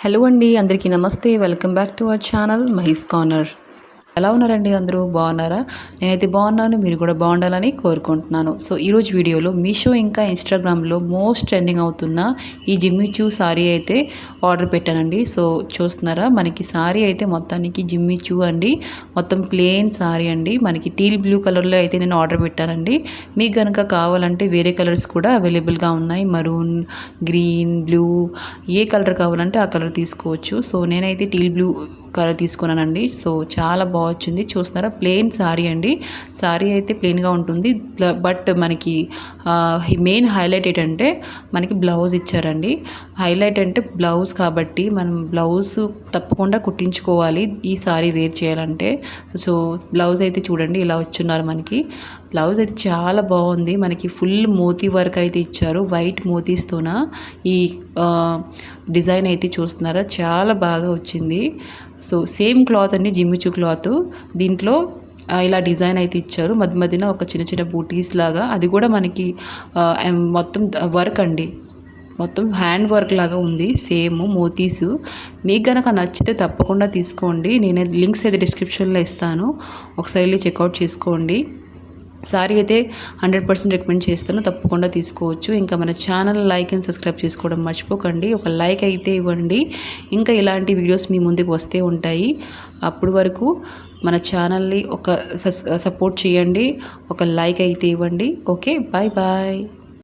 Hello అండి, అందరికీ నమస్తే. Welcome back to our channel Mahi's corner. ఎలా ఉన్నారండి? అందరూ బాగున్నారా? నేనైతే బాగున్నాను, మీరు కూడా బాగుండాలని కోరుకుంటున్నాను. సో ఈరోజు వీడియోలో మీషో ఇంకా ఇన్స్టాగ్రామ్లో మోస్ట్ ట్రెండింగ్ అవుతున్న ఈ జిమ్మి చూ సారీ అయితే ఆర్డర్ పెట్టానండి. సో చూస్తున్నారా, మనకి సారీ అయితే మొత్తానికి జిమ్మి చూ అండి, మొత్తం ప్లెయిన్ సారీ అండి. మనకి టీల్ బ్లూ కలర్లో అయితే నేను ఆర్డర్ పెట్టానండి. మీకు కనుక కావాలంటే వేరే కలర్స్ కూడా అవైలబుల్గా ఉన్నాయి. మరూన్, గ్రీన్, బ్లూ, ఏ కలర్ కావాలంటే ఆ కలర్ తీసుకోవచ్చు. సో నేనైతే టీల్ బ్లూ కలర్ తీసుకున్నానండి. సో చాలా బాగా వచ్చింది. చూస్తున్నారా, ప్లెయిన్ సారీ అండి. సారీ అయితే ప్లెయిన్గా ఉంటుంది, బట్ మనకి మెయిన్ హైలైట్ ఏంటంటే మనకి బ్లౌజ్ ఇచ్చారండి. హైలైట్ అంటే బ్లౌజ్ కాబట్టి మనం బ్లౌజ్ తప్పకుండా కుట్టించుకోవాలి ఈ సారీ వేర్ చేయాలంటే. సో బ్లౌజ్ అయితే చూడండి ఇలా వచ్చున్నారు మనకి. బ్లౌజ్ అయితే చాలా బాగుంది. మనకి ఫుల్ మోతీ వర్క్ అయితే ఇచ్చారు, వైట్ మోతీస్తోన ఈ డిజైన్ అయితే చూస్తున్నారా, చాలా బాగా వచ్చింది. సో సేమ్ క్లాత్ అండి, జిమ్మిచూ క్లాత్. దీంట్లో ఇలా డిజైన్ అయితే ఇచ్చారు, మధ్య మధ్యన ఒక చిన్న చిన్న బూటీస్ లాగా. అది కూడా మనకి మొత్తం వర్క్ అండి, మొత్తం హ్యాండ్ వర్క్ లాగా ఉంది, సేమ్ మోతీస్. మీకు కనుక నచ్చితే తప్పకుండా తీసుకోండి. నేను లింక్స్ అయితే డిస్క్రిప్షన్లో ఇస్తాను, ఒకసారి వెళ్ళి చెక్అవుట్ చేసుకోండి. సారీ అయితే 100% రికమెండ్ చేస్తాను, తప్పకుండా తీసుకోవచ్చు. ఇంకా మన ఛానల్ లైక్ అండ్ సబ్స్క్రైబ్ చేసుకోవడం మర్చిపోకండి. ఒక లైక్ అయితే ఇవ్వండి, ఇంకా ఇలాంటి వీడియోస్ మీ ముందుకు వస్తే ఉంటాయి. అప్పుడు వరకు మన ఛానల్ని ఒక సపోర్ట్ చేయండి, ఒక లైక్ అయితే ఇవ్వండి. Okay, bye bye.